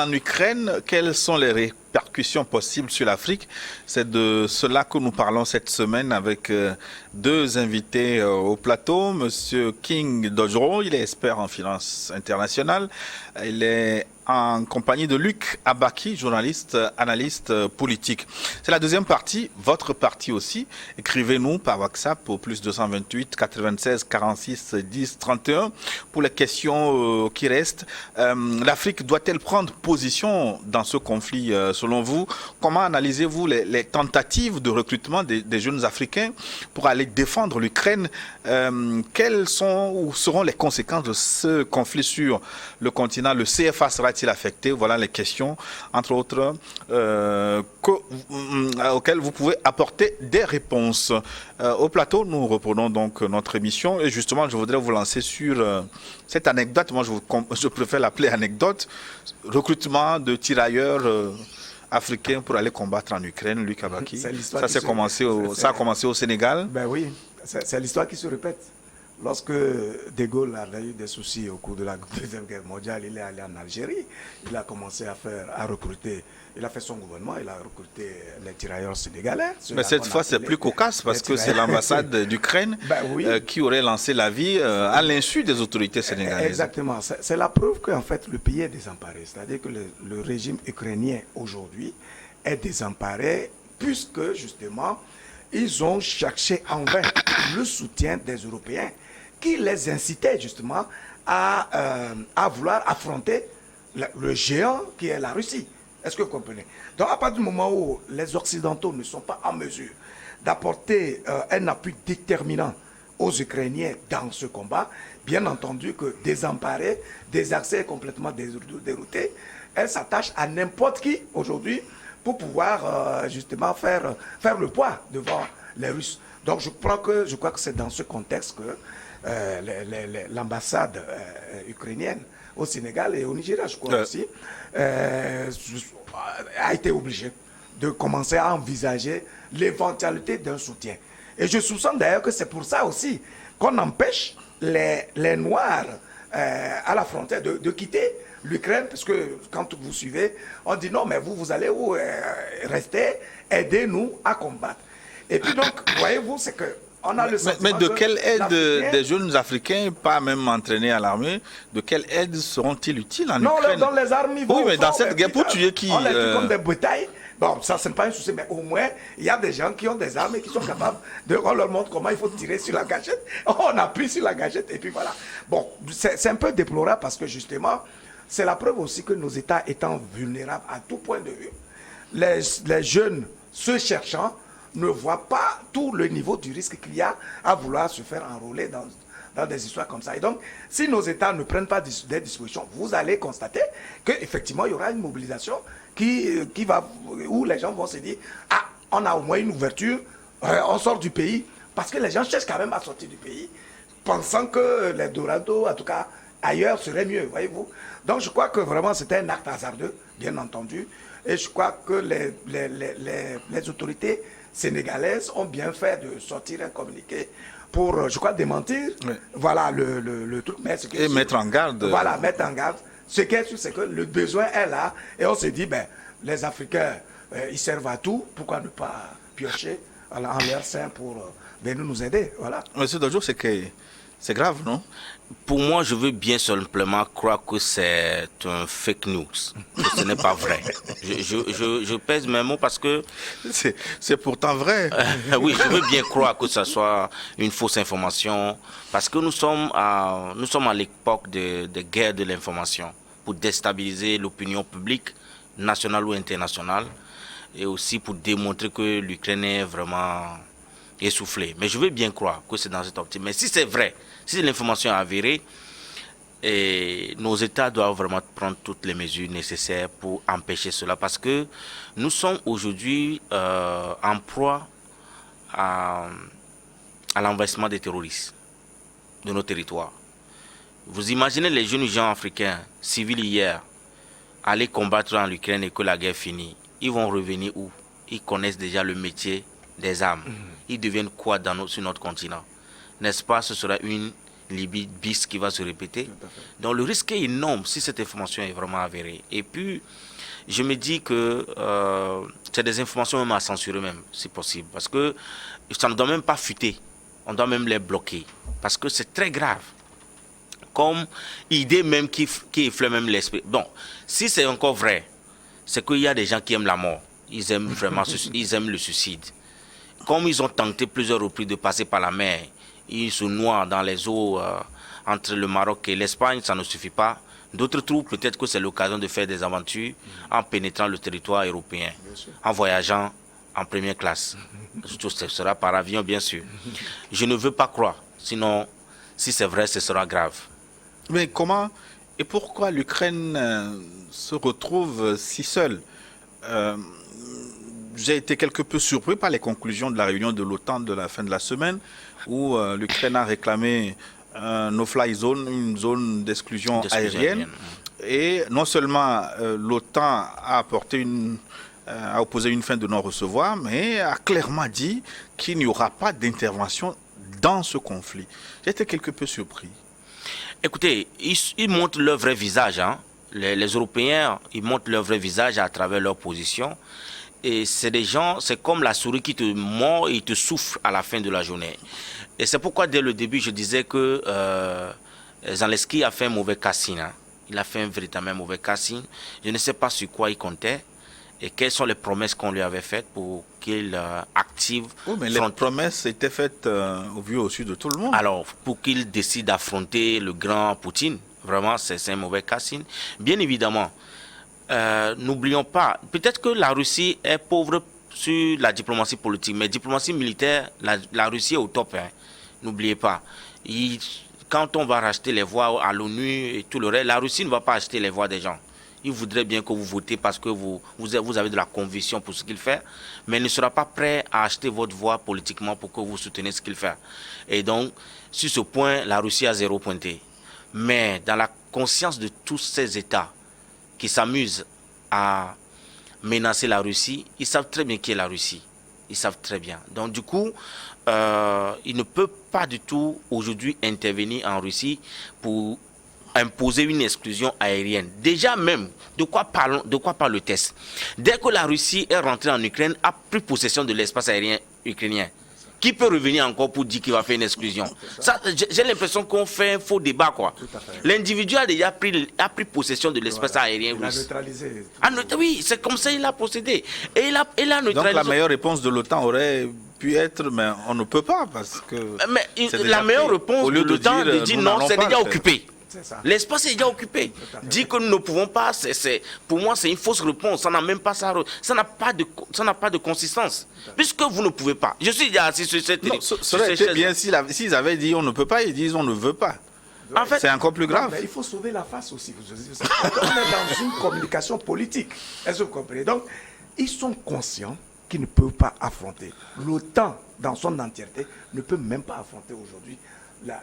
En Ukraine, quelles sont les répercussions possibles sur l'Afrique? C'est de cela que nous parlons cette semaine avec deux invités au plateau. Monsieur King Dojoro, il est expert en finance internationale. Il est en compagnie de Luc Abaki, journaliste, analyste politique. C'est la deuxième partie, votre partie aussi. Écrivez-nous par WhatsApp au plus 228 96 46 10 31 pour les questions qui restent. L'Afrique doit-elle prendre position dans ce conflit selon vous? Comment analysez-vous les tentatives de recrutement des jeunes Africains pour aller défendre l'Ukraine? Quelles sont ou seront les conséquences de ce conflit sur le continent? Le CFA sera-t-il affecté? Voilà les questions, entre autres, auxquelles vous pouvez apporter des réponses. Au plateau, nous reprenons donc notre émission et justement, je voudrais vous lancer sur cette anecdote. Moi, je préfère l'appeler anecdote. Recrutement de tirailleurs africains pour aller combattre en Ukraine, Luc Abaki. Ça a commencé au Sénégal. Ben oui, c'est l'histoire qui se répète. Lorsque De Gaulle a eu des soucis au cours de la Deuxième Guerre mondiale, il est allé en Algérie, il a commencé à recruter, il a fait son gouvernement, il a recruté les tirailleurs sénégalais. Mais cette fois, c'est plus cocasse parce que c'est l'ambassade d'Ukraine qui aurait lancé l'avis à l'insu des autorités sénégalaises. Exactement, c'est la preuve qu'en fait le pays est désemparé. C'est-à-dire que le régime ukrainien aujourd'hui est désemparé puisque justement ils ont cherché en vain le soutien des Européens qui les incitait justement à vouloir affronter le géant qui est la Russie. Est-ce que vous comprenez? Donc à partir du moment où les Occidentaux ne sont pas en mesure d'apporter un appui déterminant aux Ukrainiens dans ce combat, bien entendu que désemparés, désaxés, complètement déroutés, elles s'attachent à n'importe qui aujourd'hui pour pouvoir justement faire le poids devant les Russes. Donc je crois que c'est dans ce contexte que l'ambassade ukrainienne au Sénégal et au Nigeria, je crois aussi, a été obligée de commencer à envisager l'éventualité d'un soutien. Et je soupçonne d'ailleurs que c'est pour ça aussi qu'on empêche les Noirs à la frontière de quitter l'Ukraine, parce que quand vous suivez, on dit non, mais vous allez où rester, aidez-nous à combattre. Et puis donc, voyez-vous, c'est que on a le sentiment. Mais de quelle aide des jeunes Africains, pas même entraînés à l'armée, de quelle aide seront-ils utiles en Ukraine? Non, dans les armes, ils vont. Oui, mais dans cette guerre, pour tuer qui? On les tue comme des bétails. Bon, ça, ce n'est pas un souci, mais au moins, il y a des gens qui ont des armes et qui sont capables on leur montre comment il faut tirer sur la gâchette. On appuie sur la gâchette et puis voilà. Bon, c'est un peu déplorable parce que justement, c'est la preuve aussi que nos États étant vulnérables à tout point de vue, les jeunes se cherchant ne voient pas tout le niveau du risque qu'il y a à vouloir se faire enrôler dans des histoires comme ça. Et donc, si nos États ne prennent pas des dispositions, vous allez constater qu'effectivement, il y aura une mobilisation où les gens vont se dire « Ah, on a au moins une ouverture, on sort du pays ». Parce que les gens cherchent quand même à sortir du pays, pensant que les Dorado, en tout cas ailleurs, serait mieux, voyez-vous. Donc, je crois que vraiment, c'était un acte hasardeux, bien entendu. Et je crois que les autorités sénégalaises ont bien fait de sortir un communiqué pour, je crois, démentir voilà, le truc. Et mettre en garde. Voilà, mettre en garde. Ce qui est sûr, c'est que le besoin est là. Et on se dit, ben, les Africains, ils servent à tout. Pourquoi ne pas piocher en leur sein pour venir nous aider? Voilà. Monsieur Dojo, c'est grave, non? Pour moi, je veux bien simplement croire que c'est un fake news, que ce n'est pas vrai. Je pèse mes mots parce que... C'est pourtant vrai. Oui, je veux bien croire que ce soit une fausse information, parce que nous sommes à l'époque de guerre de l'information pour déstabiliser l'opinion publique, nationale ou internationale, et aussi pour démontrer que l'Ukraine est vraiment essoufflée. Mais je veux bien croire que c'est dans cette optique. Mais si c'est vrai, si l'information est avérée, et nos États doivent vraiment prendre toutes les mesures nécessaires pour empêcher cela. Parce que nous sommes aujourd'hui en proie à l'envahissement des terroristes de nos territoires. Vous imaginez les jeunes gens africains, civils hier, aller combattre en Ukraine et que la guerre finit. Ils vont revenir où? Ils connaissent déjà le métier des armes. Ils deviennent quoi sur notre continent? N'est-ce pas? Ce sera une Libye bis qui va se répéter. Donc le risque est énorme si cette information est vraiment avérée. Et puis, je me dis que c'est des informations même à censurer même, si possible. Parce que ça ne doit même pas fuiter. On doit même les bloquer. Parce que c'est très grave. Comme idée même qui effleure même l'esprit. Bon, si c'est encore vrai, c'est qu'il y a des gens qui aiment la mort. Ils aiment vraiment, ils aiment le suicide. Comme ils ont tenté plusieurs reprises de passer par la mer, ils se noient dans les eaux entre le Maroc et l'Espagne, ça ne suffit pas. D'autres trouvent peut-être que c'est l'occasion de faire des aventures en pénétrant le territoire européen, en voyageant en première classe. Ce sera par avion, bien sûr. Je ne veux pas croire, sinon, si c'est vrai, ce sera grave. Mais comment et pourquoi l'Ukraine se retrouve si seule? J'ai été quelque peu surpris par les conclusions de la réunion de l'OTAN de la fin de la semaine, où l'Ukraine a réclamé un no-fly zone, une zone d'exclusion aérienne. Et non seulement l'OTAN a opposé une fin de non-recevoir, mais a clairement dit qu'il n'y aura pas d'intervention dans ce conflit. J'ai été quelque peu surpris. Écoutez, ils montrent leur vrai visage. Hein. Les Européens, ils montrent leur vrai visage à travers leur position. Et c'est des gens, c'est comme la souris qui te mord et te souffle à la fin de la journée. Et c'est pourquoi dès le début, je disais que Zelensky a fait un mauvais casting. Hein. Il a fait un véritable mauvais casting. Je ne sais pas sur quoi il comptait et quelles sont les promesses qu'on lui avait faites pour qu'il active. Oui, mais les promesses étaient faites au vu au su de tout le monde. Alors, pour qu'il décide d'affronter le grand Poutine, vraiment, c'est un mauvais casting. Bien évidemment, n'oublions pas, peut-être que la Russie est pauvre sur la diplomatie politique, mais diplomatie militaire, la Russie est au top. Hein. N'oubliez pas. Quand on va racheter les voix à l'ONU et tout le reste, la Russie ne va pas acheter les voix des gens. Il voudrait bien que vous votez parce que vous avez de la conviction pour ce qu'il fait, mais il ne sera pas prêt à acheter votre voix politiquement pour que vous souteniez ce qu'il fait. Et donc, sur ce point, la Russie a zéro pointé. Mais dans la conscience de tous ces États qui s'amusent à menacer la Russie, ils savent très bien qui est la Russie. Ils savent très bien. Donc du coup, ils ne peuvent pas du tout aujourd'hui intervenir en Russie pour imposer une exclusion aérienne. Déjà même, de quoi parle le test? Dès que la Russie est rentrée en Ukraine, a pris possession de l'espace aérien ukrainien. Qui peut revenir encore pour dire qu'il va faire une exclusion? J'ai l'impression qu'on fait un faux débat, quoi. L'individu a déjà pris possession de l'espace aérien russe. Il a neutralisé. Oui, c'est comme ça qu'il a procédé. Et il a neutralisé. Donc la meilleure réponse de l'OTAN aurait pu être, mais on ne peut pas parce que... Mais la meilleure réponse de l'OTAN de dire non, c'est déjà occupé. L'espace est déjà occupé. Dire que nous ne pouvons pas, pour moi, c'est une fausse réponse. Ça n'a même pas ça n'a pas de consistance. Puisque vous ne pouvez pas. Je suis déjà assis sur cette... Ça aurait été bien s'ils avaient dit on ne peut pas, ils disent on ne veut pas. En fait, c'est encore plus grave. Il faut sauver la face aussi. On est dans une communication politique. Est-ce que vous comprenez? Donc, ils sont conscients qu'ils ne peuvent pas affronter. L'OTAN, dans son entièreté, ne peut même pas affronter aujourd'hui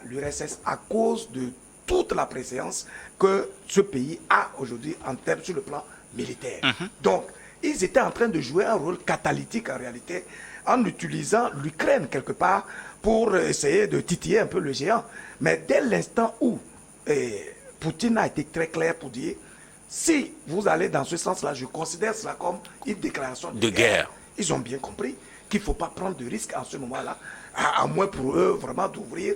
l'URSS à cause de toute la préséance que ce pays a aujourd'hui en termes sur le plan militaire. Donc, ils étaient en train de jouer un rôle catalytique en réalité en utilisant l'Ukraine quelque part pour essayer de titiller un peu le géant. Mais dès l'instant où Poutine a été très clair pour dire si vous allez dans ce sens-là, je considère cela comme une déclaration de guerre. Ils ont bien compris qu'il ne faut pas prendre de risques en ce moment-là, à moins pour eux vraiment d'ouvrir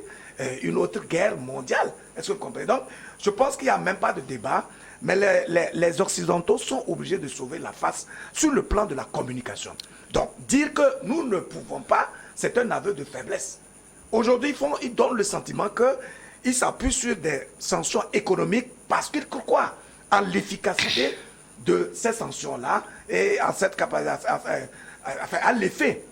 une autre guerre mondiale. Est-ce que vous comprenez? Donc, je pense qu'il n'y a même pas de débat, mais les Occidentaux sont obligés de sauver la face sur le plan de la communication. Donc, dire que nous ne pouvons pas, c'est un aveu de faiblesse. Aujourd'hui, ils donnent le sentiment qu'ils s'appuient sur des sanctions économiques parce qu'ils croient en l'efficacité de ces sanctions-là et en cette capacité, à l'effet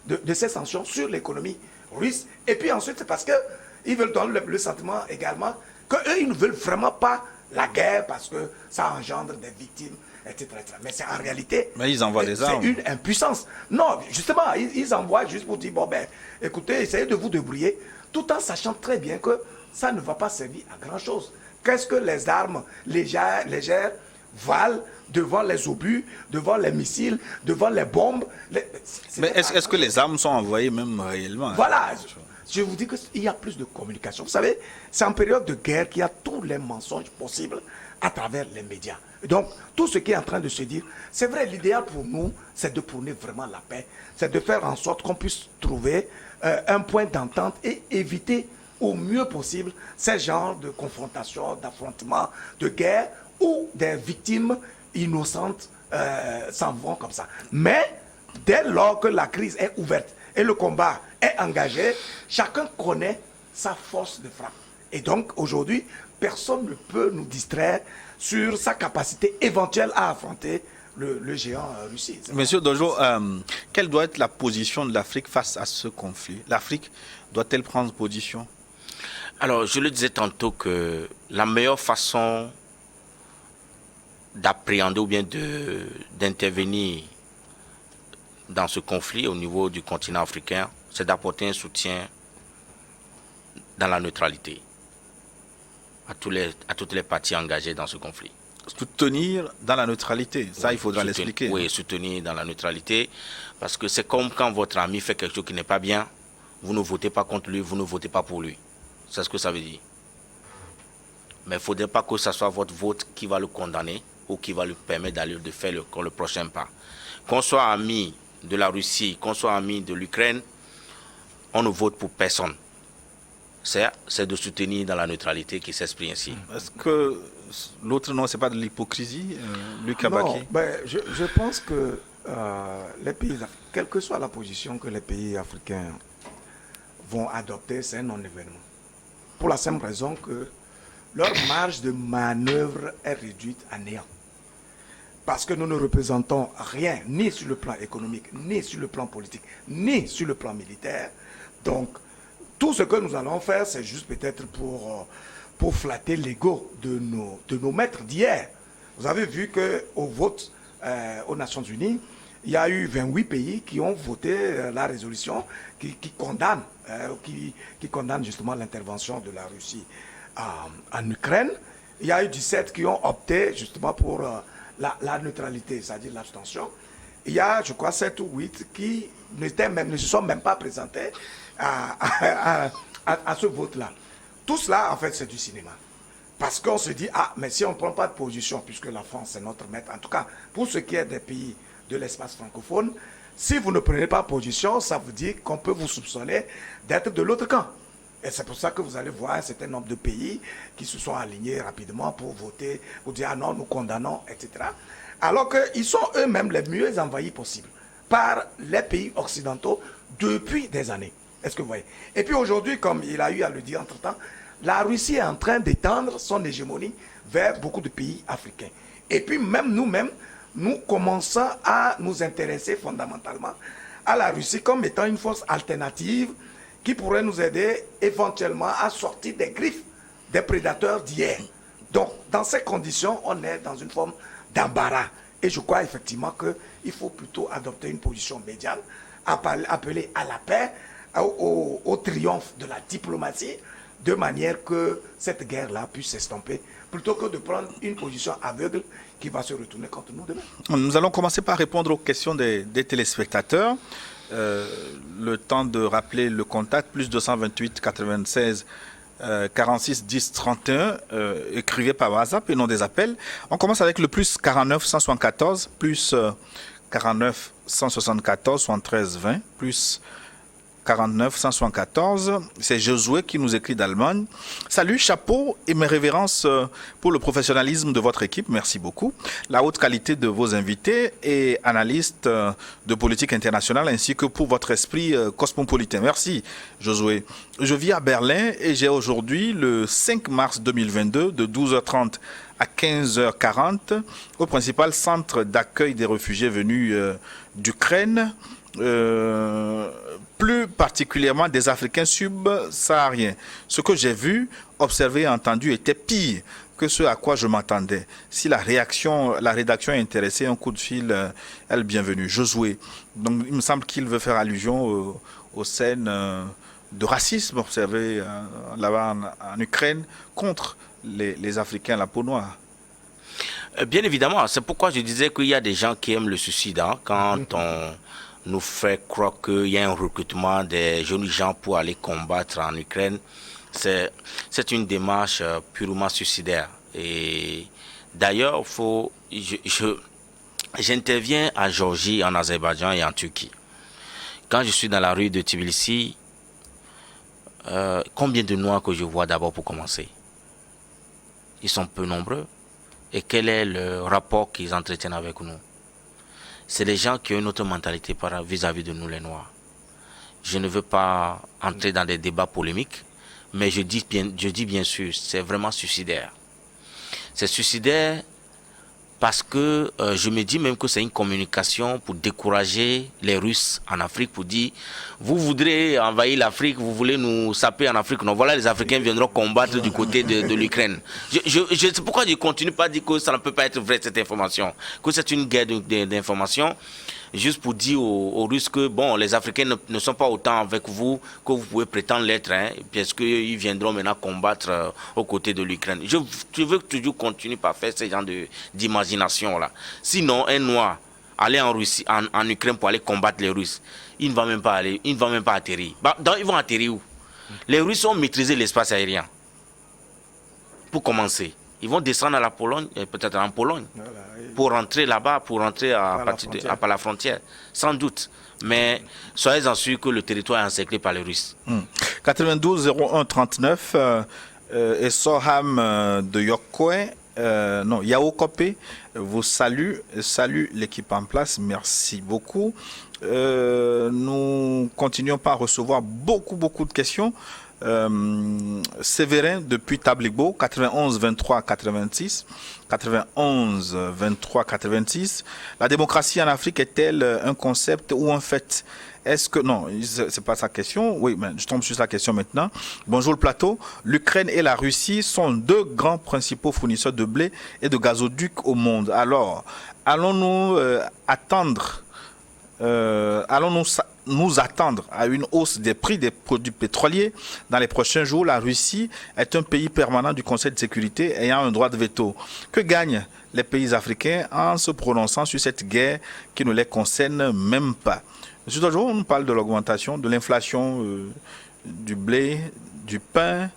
de ces sanctions sur l'économie russe. Et puis ensuite, c'est parce qu'ils veulent donner le sentiment également qu'eux, ils ne veulent vraiment pas la guerre parce que ça engendre des victimes, etc. Mais c'est en réalité... Mais ils envoient des armes. C'est une impuissance. Non, justement, ils envoient juste pour dire, bon ben, écoutez, essayez de vous débrouiller, tout en sachant très bien que ça ne va pas servir à grand-chose. Qu'est-ce que les armes légères valent devant les obus, devant les missiles, devant les bombes? Mais est-ce que les armes sont envoyées même réellement? Voilà. Je vous dis qu'il y a plus de communication. Vous savez, c'est en période de guerre qu'il y a tous les mensonges possibles à travers les médias. Donc, tout ce qui est en train de se dire, c'est vrai, l'idéal pour nous, c'est de prôner vraiment la paix. C'est de faire en sorte qu'on puisse trouver un point d'entente et éviter au mieux possible ces genres de confrontations, d'affrontements, de guerre où des victimes innocentes s'en vont comme ça. Mais dès lors que la crise est ouverte et le combat est engagé, chacun connaît sa force de frappe. Et donc aujourd'hui, personne ne peut nous distraire sur sa capacité éventuelle à affronter le géant Russie. Monsieur Dojo, quelle doit être la position de l'Afrique face à ce conflit? L'Afrique doit-elle prendre position? Alors, je le disais tantôt que la meilleure façon d'appréhender ou bien d'intervenir dans ce conflit au niveau du continent africain, c'est d'apporter un soutien dans la neutralité à toutes les parties engagées dans ce conflit. Soutenir dans la neutralité, ça il faudra l'expliquer. Oui, soutenir dans la neutralité, parce que c'est comme quand votre ami fait quelque chose qui n'est pas bien, vous ne votez pas contre lui, vous ne votez pas pour lui. C'est ce que ça veut dire. Mais il ne faudrait pas que ce soit votre vote qui va le condamner ou qui va lui permettre d'aller de faire le prochain pas. Qu'on soit ami de la Russie, qu'on soit ami de l'Ukraine, on ne vote pour personne. C'est de soutenir dans la neutralité qui s'exprime ainsi. Est-ce que l'autre nom, c'est pas de l'hypocrisie, Luc Abaki? Non, je pense que les pays, quelle que soit la position que les pays africains vont adopter, c'est un non-événement. Pour la simple raison que leur marge de manœuvre est réduite à néant. Parce que nous ne représentons rien, ni sur le plan économique, ni sur le plan politique, ni sur le plan militaire. Donc, tout ce que nous allons faire, c'est juste peut-être pour flatter l'ego de nos maîtres d'hier. Vous avez vu qu'au vote aux Nations Unies, il y a eu 28 pays qui ont voté la résolution qui condamne justement l'intervention de la Russie en Ukraine. Il y a eu 17 qui ont opté justement pour la neutralité, c'est-à-dire l'abstention. Il y a, je crois, 7 ou 8 qui ne se sont même pas présentés à ce vote-là. Tout cela, en fait, c'est du cinéma. Parce qu'on se dit, mais si on ne prend pas de position, puisque la France est notre maître, en tout cas, pour ce qui est des pays de l'espace francophone, si vous ne prenez pas position, ça vous dit qu'on peut vous soupçonner d'être de l'autre camp. Et c'est pour ça que vous allez voir un certain nombre de pays qui se sont alignés rapidement pour voter, pour dire, non, nous condamnons, etc. Alors qu'ils sont eux-mêmes les mieux envahis possibles par les pays occidentaux depuis des années. Est-ce que vous voyez? Et puis aujourd'hui, comme il a eu à le dire entre-temps, la Russie est en train d'étendre son hégémonie vers beaucoup de pays africains. Et puis même nous-mêmes, nous commençons à nous intéresser fondamentalement à la Russie comme étant une force alternative qui pourrait nous aider éventuellement à sortir des griffes des prédateurs d'hier. Donc, dans ces conditions, on est dans une forme d'embarras. Et je crois effectivement qu'il faut plutôt adopter une position médiane, appeler à la paix, au triomphe de la diplomatie, de manière que cette guerre-là puisse s'estomper, plutôt que de prendre une position aveugle qui va se retourner contre nous demain. Nous allons commencer par répondre aux questions des téléspectateurs. Le temps de rappeler le contact, plus 228 96 46 10 31, écrivez par WhatsApp et non des appels. On commence avec le plus 49 174, plus 49 174 73 20, plus 49 174. C'est Josué qui nous écrit d'Allemagne. Salut, chapeau et mes révérences pour le professionnalisme de votre équipe. Merci beaucoup. La haute qualité de vos invités et analystes de politique internationale ainsi que pour votre esprit cosmopolitain. Merci, Josué. Je vis à Berlin et j'ai aujourd'hui le 5 mars 2022 de 12h30 à 15h40 au principal centre d'accueil des réfugiés venus d'Ukraine. Plus particulièrement des Africains subsahariens. Ce que j'ai vu, observé et entendu était pire que ce à quoi je m'attendais. Si la rédaction est intéressée, un coup de fil est le bienvenu. Josué. Donc il me semble qu'il veut faire allusion aux scènes de racisme observées là-bas en Ukraine contre les Africains à la peau noire. Bien évidemment, c'est pourquoi je disais qu'il y a des gens qui aiment le suicide. Quand on nous faire croire qu'il y a un recrutement des jeunes gens pour aller combattre en Ukraine, c'est une démarche purement suicidaire. Et d'ailleurs, j'interviens à Géorgie, en Azerbaïdjan et en Turquie. Quand je suis dans la rue de Tbilissi, combien de Noirs que je vois d'abord pour commencer? Ils sont peu nombreux. Et quel est le rapport qu'ils entretiennent avec nous? C'est des gens qui ont une autre mentalité vis-à-vis de nous les Noirs. Je ne veux pas entrer dans des débats polémiques, mais je dis bien sûr, c'est vraiment suicidaire. C'est suicidaire parce que je me dis même que c'est une communication pour décourager les Russes en Afrique, pour dire, vous voudrez envahir l'Afrique, vous voulez nous saper en Afrique, non, voilà, les Africains viendront combattre du côté de l'Ukraine. C'est pourquoi je ne continue pas à dire que ça ne peut pas être vrai, cette information, que c'est une guerre d'information, juste pour dire aux Russes que bon, les Africains ne sont pas autant avec vous que vous pouvez prétendre l'être, hein, parce qu'ils viendront maintenant combattre aux côtés de l'Ukraine. Je veux toujours continuer par faire ce genre d'imagination là. Sinon, un Noir aller en Russie, en Ukraine pour aller combattre les Russes, il ne va même pas atterrir. Donc, ils vont atterrir où? Les Russes ont maîtrisé l'espace aérien. Pour commencer. Ils vont descendre à la Pologne, peut-être en Pologne, voilà, pour rentrer là-bas, pour rentrer à la frontière, sans doute. Mais soyez-en sûrs que le territoire est encerclé par les Russes. 92 01 39 et Soham de Yokwe, Yaokope vous salue l'équipe en place, merci beaucoup. Nous continuons par recevoir beaucoup de questions. Séverin depuis Tablibo, 91 23 86 91 23 86. La démocratie en Afrique est-elle un concept ou un fait? Est-ce que non, c'est pas sa question. Oui, mais je tombe sur sa question maintenant. Bonjour le plateau. L'Ukraine et la Russie sont deux grands principaux fournisseurs de blé et de gazoducs au monde. Alors, allons-nous nous attendre à une hausse des prix des produits pétroliers dans les prochains jours? La Russie est un pays permanent du Conseil de sécurité ayant un droit de veto. Que gagnent les pays africains en se prononçant sur cette guerre qui ne les concerne même pas? Monsieur Dojo, on nous parle de l'augmentation, de l'inflation du blé, du pain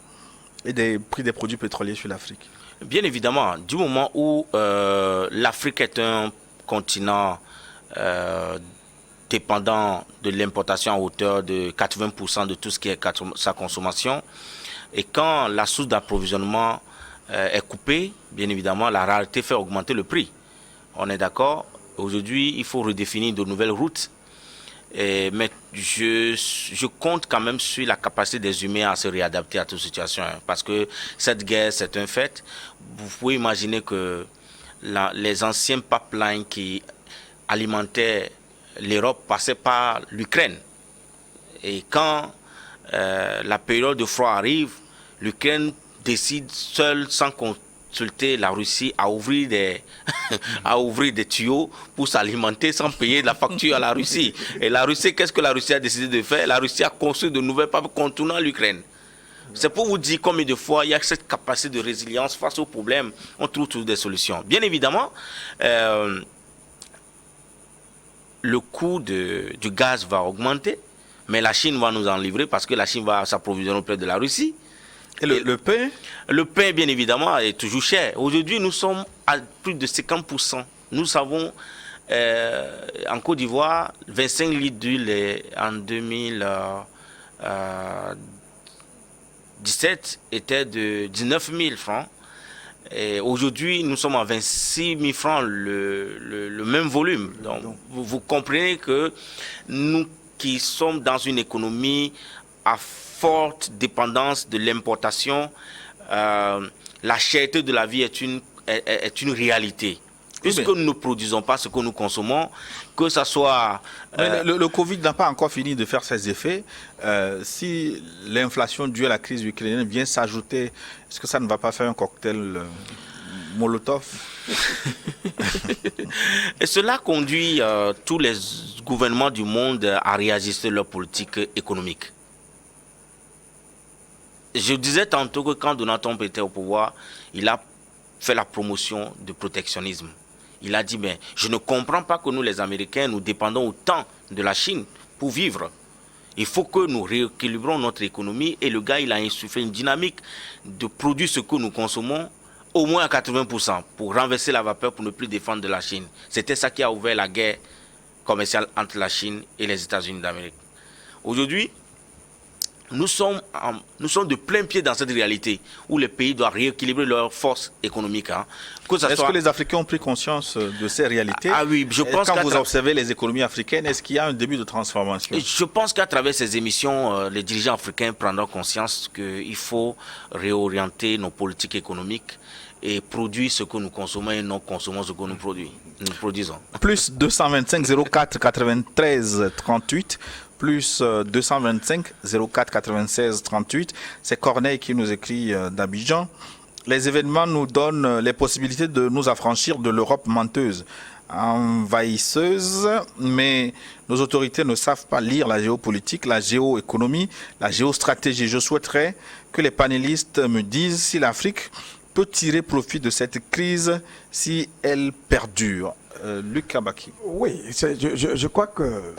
et des prix des produits pétroliers sur l'Afrique. Bien évidemment, du moment où l'Afrique est un continent dépendant de l'importation à hauteur de 80% de tout ce qui est sa consommation. Et quand la source d'approvisionnement est coupée, bien évidemment, la rareté fait augmenter le prix. On est d'accord. Aujourd'hui, il faut redéfinir de nouvelles routes. Mais je compte quand même sur la capacité des humains à se réadapter à toute situation. Hein, parce que cette guerre, c'est un fait. Vous pouvez imaginer que les anciens pipelines qui alimentaient l'Europe passait par l'Ukraine. Et quand la période de froid arrive, l'Ukraine décide seule, sans consulter la Russie, à ouvrir des tuyaux pour s'alimenter sans payer la facture à la Russie. Et la Russie, qu'est-ce que la Russie a décidé de faire? La Russie a construit de nouvelles pipes contournant l'Ukraine. C'est pour vous dire combien de fois il y a cette capacité de résilience face aux problèmes. On trouve toujours des solutions. Bien évidemment, le coût du gaz va augmenter, mais la Chine va nous en livrer parce que la Chine va s'approvisionner auprès de la Russie. Et le pain? Le pain, bien évidemment, est toujours cher. Aujourd'hui, nous sommes à plus de 50%. Nous avons en Côte d'Ivoire 25 litres d'huile en 2017 était de 19 000 francs. Aujourd'hui, nous sommes à 26 000 francs le même volume. Donc, vous comprenez que nous qui sommes dans une économie à forte dépendance de l'importation, la cherté de la vie est une réalité. Puisque nous ne produisons pas ce que nous consommons, que ce soit... Le Covid n'a pas encore fini de faire ses effets. Si l'inflation due à la crise ukrainienne vient s'ajouter, est-ce que ça ne va pas faire un cocktail Molotov? Et cela conduit tous les gouvernements du monde à réajuster leur politique économique. Je disais tantôt que quand Donald Trump était au pouvoir, il a fait la promotion du protectionnisme. Il a dit, mais je ne comprends pas que nous, les Américains, nous dépendons autant de la Chine pour vivre. Il faut que nous rééquilibrons notre économie. Et le gars, il a insufflé une dynamique de produire ce que nous consommons au moins à 80% pour renverser la vapeur, pour ne plus défendre de la Chine. C'était ça qui a ouvert la guerre commerciale entre la Chine et les États-Unis d'Amérique. Aujourd'hui, nous sommes de plein pied dans cette réalité où les pays doivent rééquilibrer leurs forces économiques. Est-ce que les Africains ont pris conscience de ces réalités? Ah oui, je pense quand vous observez les économies africaines, est-ce qu'il y a un début de transformation? Je pense qu'à travers ces émissions, les dirigeants africains prendront conscience qu'il faut réorienter nos politiques économiques et produire ce que nous consommons et non consommons ce que nous produisons. Plus 225 04 93 38. Plus 225 04 96 38. C'est Corneille qui nous écrit d'Abidjan. Les événements nous donnent les possibilités de nous affranchir de l'Europe menteuse, envahisseuse, mais nos autorités ne savent pas lire la géopolitique, la géoéconomie, la géostratégie. Je souhaiterais que les panélistes me disent si l'Afrique peut tirer profit de cette crise si elle perdure. Luc Kabaki. Oui, je crois que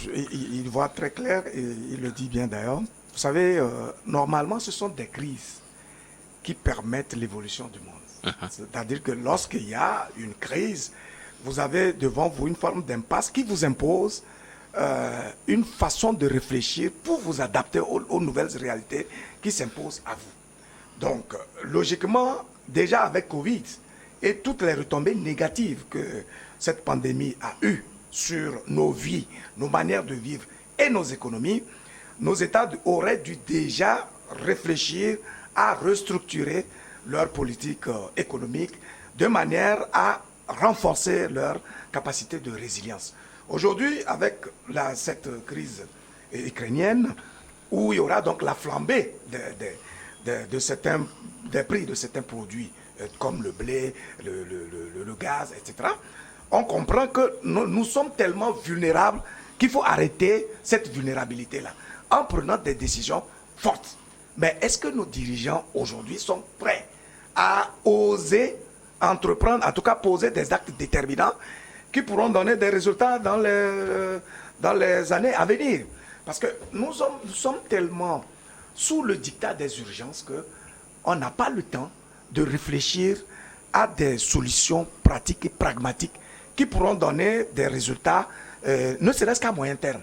il voit très clair et il le dit bien d'ailleurs. Vous savez, normalement, ce sont des crises qui permettent l'évolution du monde. C'est-à-dire que lorsqu'il y a une crise, vous avez devant vous une forme d'impasse qui vous impose une façon de réfléchir pour vous adapter aux nouvelles réalités qui s'imposent à vous. Donc, logiquement, déjà avec Covid et toutes les retombées négatives que cette pandémie a eues sur nos vies, nos manières de vivre et nos économies, nos États auraient dû déjà réfléchir à restructurer leur politique économique de manière à renforcer leur capacité de résilience. Aujourd'hui, avec cette crise ukrainienne, où il y aura donc la flambée des prix de certains produits, comme le blé, le gaz, etc., on comprend que nous sommes tellement vulnérables qu'il faut arrêter cette vulnérabilité-là en prenant des décisions fortes. Mais est-ce que nos dirigeants aujourd'hui sont prêts à oser entreprendre, en tout cas poser des actes déterminants qui pourront donner des résultats dans les années à venir? Parce que nous sommes tellement sous le diktat des urgences qu'on n'a pas le temps de réfléchir à des solutions pratiques et pragmatiques qui pourront donner des résultats, ne serait-ce qu'à moyen terme.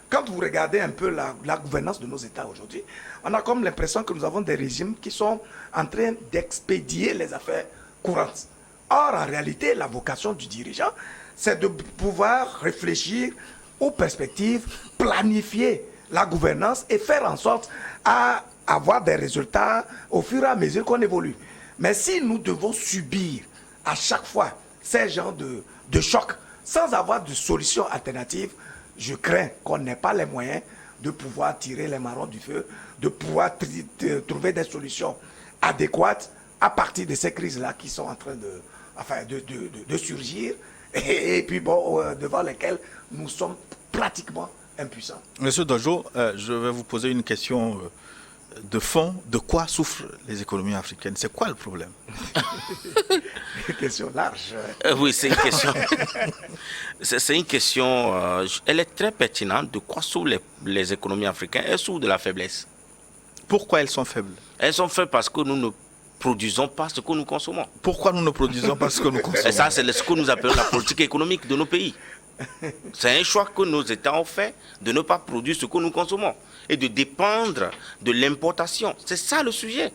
Quand vous regardez un peu la gouvernance de nos États aujourd'hui, on a comme l'impression que nous avons des régimes qui sont en train d'expédier les affaires courantes. Or, en réalité, la vocation du dirigeant, c'est de pouvoir réfléchir aux perspectives, planifier la gouvernance et faire en sorte à avoir des résultats au fur et à mesure qu'on évolue. Mais si nous devons subir à chaque fois ces genres de chocs sans avoir de solution alternative, je crains qu'on n'ait pas les moyens de pouvoir tirer les marrons du feu, de pouvoir trouver des solutions adéquates à partir de ces crises-là qui sont en train de surgir et puis devant lesquelles nous sommes pratiquement impuissants. Monsieur Dojo, je vais vous poser une question de fond. De quoi souffrent les économies africaines? C'est quoi le problème? Une question large. Oui, c'est une question. C'est une question. Elle est très pertinente. De quoi souffrent les économies africaines? Elles souffrent de la faiblesse. Pourquoi elles sont faibles? Elles sont faibles parce que nous ne produisons pas ce que nous consommons. Pourquoi nous ne produisons pas ce que nous consommons? Et ça, c'est ce que nous appelons la politique économique de nos pays. C'est un choix que nos États ont fait de ne pas produire ce que nous consommons et de dépendre de l'importation. C'est ça le sujet.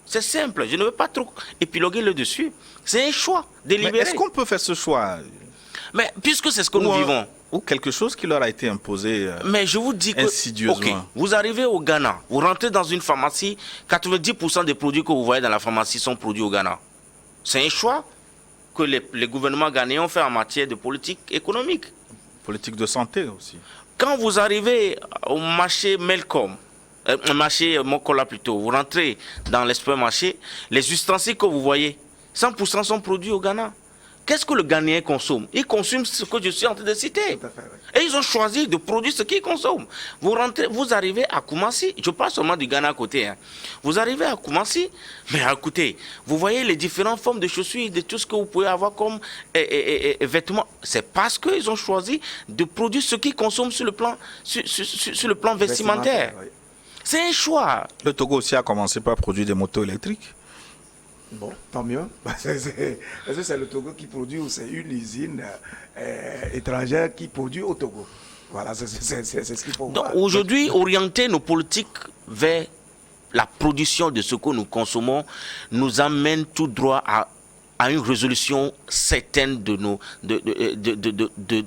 C'est simple. Je ne veux pas trop épiloguer le dessus. C'est un choix délibéré. Mais est-ce qu'on peut faire ce choix? Mais puisque c'est ce que nous vivons. Ou quelque chose qui leur a été imposé mais je vous dis que, insidieusement. Okay, vous arrivez au Ghana, vous rentrez dans une pharmacie, 90% des produits que vous voyez dans la pharmacie sont produits au Ghana. C'est un choix que les gouvernements ghanéens ont fait en matière de politique économique. Politique de santé aussi. Quand vous arrivez au marché Melcom, marché Mokola plutôt, vous rentrez dans l'espace marché, les ustensiles que vous voyez, 100% sont produits au Ghana. Qu'est-ce que le Ghanéen consomme? Il consomme ce que je suis en train de citer. Tout à fait, oui. Et ils ont choisi de produire ce qu'ils consomment. Vous arrivez à Koumassi, je parle seulement du Ghana à côté. Hein. Vous arrivez à Koumassi, mais écoutez, vous voyez les différentes formes de chaussures, de tout ce que vous pouvez avoir comme vêtements. C'est parce qu'ils ont choisi de produire ce qu'ils consomment sur le plan, sur le plan vestimentaire. Oui. C'est un choix. Le Togo aussi a commencé par produire des motos électriques. Bon, tant mieux. Est-ce que c'est le Togo qui produit ou c'est une usine étrangère qui produit au Togo? Voilà, c'est ce qu'il faut Donc voir. aujourd'hui, orienter nos politiques vers la production de ce que nous consommons nous amène tout droit à une résolution certaine de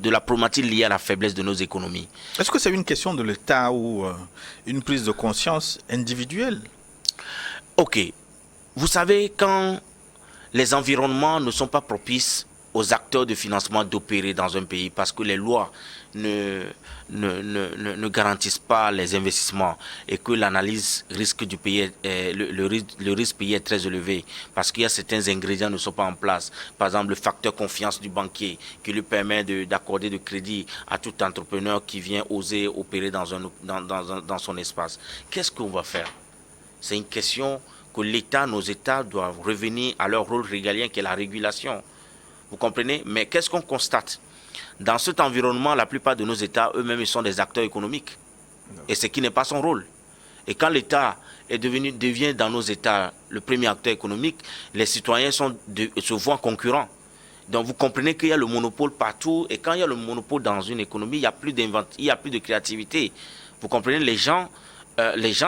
la problématique liée à la faiblesse de nos économies. Est-ce que c'est une question de l'État ou une prise de conscience individuelle? Ok. Vous savez, quand les environnements ne sont pas propices aux acteurs de financement d'opérer dans un pays parce que les lois ne garantissent pas les investissements et que l'analyse risque du pays, le risque pays est très élevé parce qu'il y a certains ingrédients qui ne sont pas en place. Par exemple, le facteur confiance du banquier qui lui permet d'accorder de crédit à tout entrepreneur qui vient oser opérer dans son espace. Qu'est-ce qu'on va faire? C'est une question que l'État, nos États doivent revenir à leur rôle régalien qui est la régulation. Vous comprenez? Mais qu'est-ce qu'on constate? Dans cet environnement, la plupart de nos États, eux-mêmes, ils sont des acteurs économiques. Et ce qui n'est pas son rôle. Et quand l'État devient dans nos États le premier acteur économique, les citoyens se voient concurrents. Donc vous comprenez qu'il y a le monopole partout. Et quand il y a le monopole dans une économie, il n'y a plus de créativité. Vous comprenez? Les gens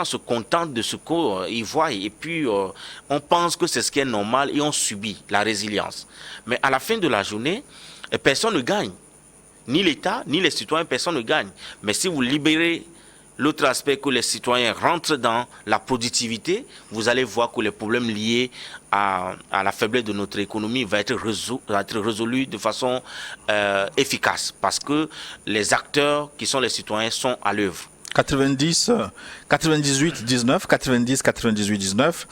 se contentent de ce qu'ils voient et puis on pense que c'est ce qui est normal et on subit la résilience. Mais à la fin de la journée, personne ne gagne. Ni l'État, ni les citoyens, personne ne gagne. Mais si vous libérez l'autre aspect que les citoyens rentrent dans la productivité, vous allez voir que les problèmes liés à la faiblesse de notre économie vont être résolus de façon efficace parce que les acteurs qui sont les citoyens sont à l'œuvre. 98, 19, 90, 98, 19.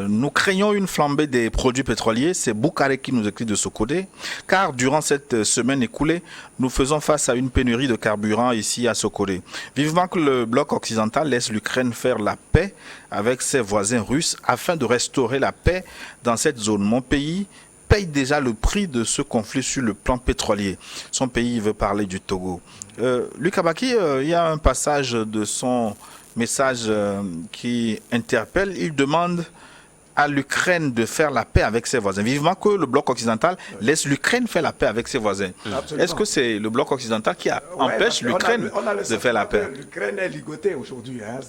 Nous craignons une flambée des produits pétroliers. C'est Boukaré qui nous écrit de Sokodé. Car durant cette semaine écoulée, nous faisons face à une pénurie de carburant ici à Sokodé. Vivement que le bloc occidental laisse l'Ukraine faire la paix avec ses voisins russes afin de restaurer la paix dans cette zone. Mon pays paye déjà le prix de ce conflit sur le plan pétrolier. Son pays veut parler du Togo. Luc Abaki, il y a un passage de son message qui interpelle. Il demande à l'Ukraine de faire la paix avec ses voisins. Vivement que le bloc occidental laisse l'Ukraine faire la paix avec ses voisins. Est-ce que c'est le bloc occidental qui empêche l'Ukraine de faire la paix? L'Ukraine est ligotée aujourd'hui. Hein,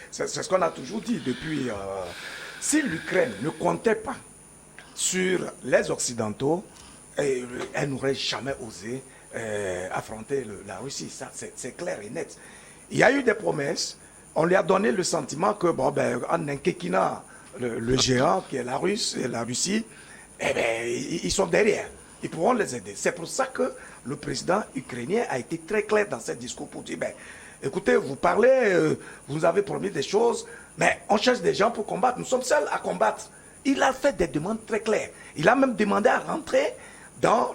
c'est ce qu'on a toujours dit depuis. Si l'Ukraine ne comptait pas sur les Occidentaux, elle n'aurait jamais osé affronter la Russie. Ça, c'est clair et net. Il y a eu des promesses. On lui a donné le sentiment que, en inquiétinant le géant qui est la Russie, ils sont derrière. Ils pourront les aider. C'est pour ça que le président ukrainien a été très clair dans ses discours pour dire, écoutez, vous parlez, vous nous avez promis des choses, mais on cherche des gens pour combattre. Nous sommes seuls à combattre. Il a fait des demandes très claires. Il a même demandé à rentrer dans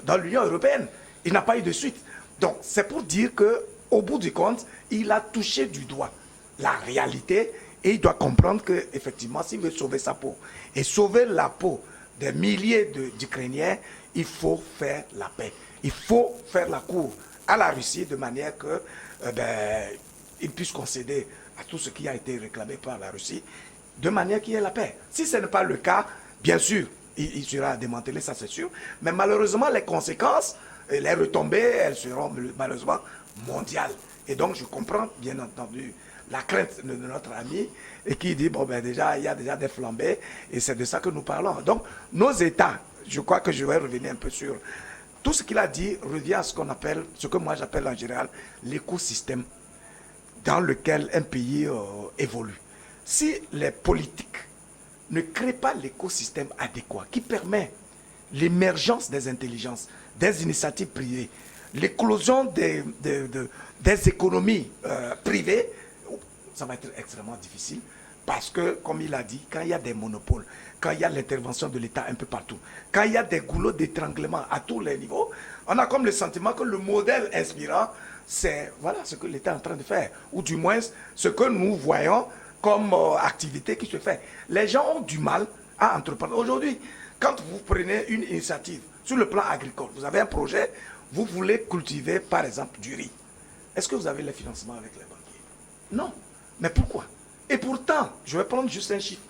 dans l'Union européenne. Il n'a pas eu de suite. Donc, c'est pour dire qu'au bout du compte, il a touché du doigt la réalité et il doit comprendre qu'effectivement, s'il veut sauver sa peau et sauver la peau des milliers d'Ukrainiens, il faut faire la paix. Il faut faire la cour à la Russie de manière que il puisse concéder à tout ce qui a été réclamé par la Russie, de manière qu'il y ait la paix. Si ce n'est pas le cas, bien sûr, il sera démantelé, ça c'est sûr. Mais malheureusement, les conséquences, les retombées, elles seront malheureusement mondiales. Et donc, je comprends, bien entendu, la crainte de notre ami et qui dit, déjà, il y a déjà des flambées et c'est de ça que nous parlons. Donc, nos États, je crois que je vais revenir un peu sur tout ce qu'il a dit, revient à ce qu'on appelle, ce que moi j'appelle en général, l'écosystème dans lequel un pays évolue. Si les politiques ne créent pas l'écosystème adéquat qui permet l'émergence des intelligences, des initiatives privées, l'éclosion des économies privées, ça va être extrêmement difficile Parce que, comme il a dit, quand il y a des monopoles, quand il y a l'intervention de l'État un peu partout, quand il y a des goulots d'étranglement à tous les niveaux, on a comme le sentiment que le modèle inspirant, c'est voilà ce que l'État est en train de faire, ou du moins ce que nous voyons comme activité qui se fait. Les gens ont du mal à entreprendre. Aujourd'hui, quand vous prenez une initiative sur le plan agricole, vous avez un projet, vous voulez cultiver par exemple du riz. Est-ce que vous avez le financement avec les banquiers? Non. Mais pourquoi? Et pourtant, je vais prendre juste un chiffre.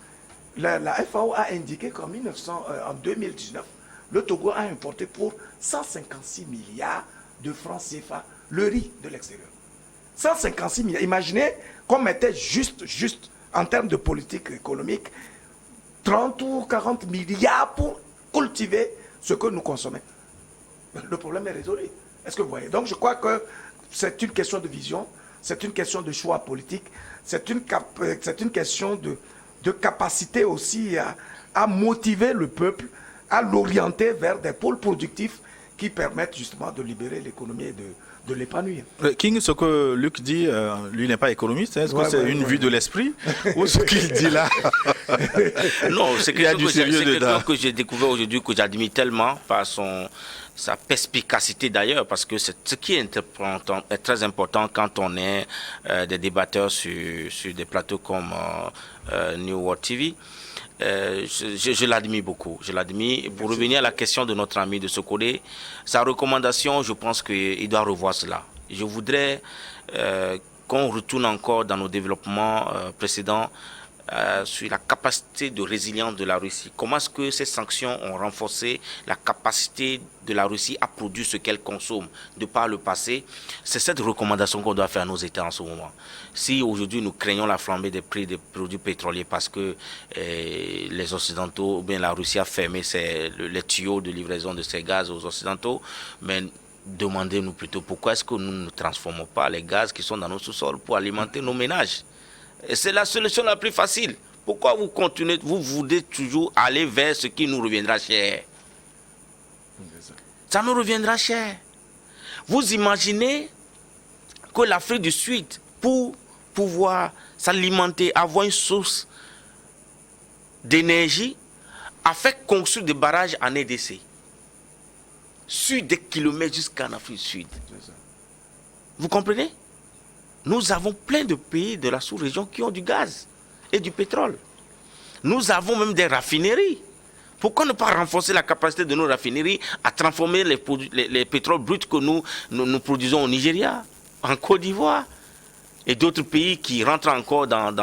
La FAO a indiqué qu'en 2019, le Togo a importé pour 156 milliards de francs CFA le riz de l'extérieur. 156 milliards. Imaginez qu'on mettait juste en termes de politique économique, 30 ou 40 milliards pour cultiver ce que nous consommons. Le problème est résolu. Est-ce que vous voyez? Donc je crois que c'est une question de vision, c'est une question de choix politique, c'est une question de capacité aussi à motiver le peuple, à l'orienter vers des pôles productifs qui permettent justement de libérer l'économie et de l'épanouir. King, ce que Luc dit, lui n'est pas économiste. Est-ce que c'est une vue de l'esprit ou ce qu'il dit là? Non, c'est quelqu'un que j'ai découvert aujourd'hui, que j'admire tellement par sa perspicacité d'ailleurs, parce que c'est ce qui est très important quand on est des débatteurs sur des plateaux comme New World TV. Je l'admire beaucoup. Je l'admire. Pour revenir à la question de notre ami de Sokode, sa recommandation, je pense qu'il doit revoir cela. Je voudrais qu'on retourne encore dans nos développements précédents sur la capacité de résilience de la Russie. Comment est-ce que ces sanctions ont renforcé la capacité de la Russie à produire ce qu'elle consomme de par le passé? C'est cette recommandation qu'on doit faire à nos États en ce moment. Si aujourd'hui nous craignons la flambée des prix des produits pétroliers parce que les Occidentaux, ou bien la Russie a fermé les tuyaux de livraison de ces gaz aux Occidentaux, mais demandez-nous plutôt pourquoi est-ce que nous ne transformons pas les gaz qui sont dans nos sous-sols pour alimenter nos ménages? Et c'est la solution la plus facile. Pourquoi vous continuez, vous voulez toujours aller vers ce qui nous reviendra cher? Ça nous reviendra cher. Vous imaginez que l'Afrique du Sud, pour pouvoir s'alimenter, avoir une source d'énergie, a fait construire des barrages en RDC. Sur des kilomètres jusqu'en Afrique du Sud. Vous comprenez? Nous avons plein de pays de la sous-région qui ont du gaz et du pétrole. Nous avons même des raffineries. Pourquoi ne pas renforcer la capacité de nos raffineries à transformer les pétroles bruts que nous produisons au Nigeria, en Côte d'Ivoire et d'autres pays qui rentrent encore dans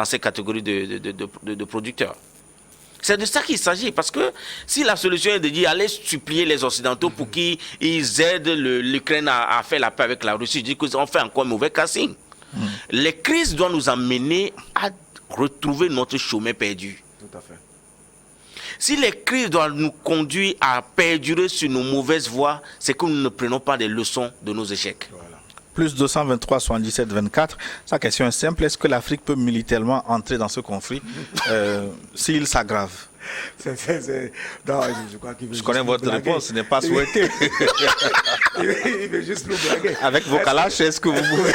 ces catégories de producteurs? C'est de ça qu'il s'agit, parce que si la solution est de dire allez supplier les Occidentaux pour qu'ils aident l'Ukraine à faire la paix avec la Russie, je dis qu'on fait encore un mauvais casting. Les crises doivent nous amener à retrouver notre chemin perdu. Tout à fait. Si les crises doivent nous conduire à perdurer sur nos mauvaises voies, c'est que nous ne prenons pas des leçons de nos échecs. Voilà. Plus 223, 77, 24. Sa question est simple. Est-ce que l'Afrique peut militairement entrer dans ce conflit s'il s'aggrave? Non, je crois qu'il veut Je connais votre blaguer. réponse, ce n'est pas souhaité. Il veut juste nous blaguer. Avec vos calaches, est-ce que vous pouvez...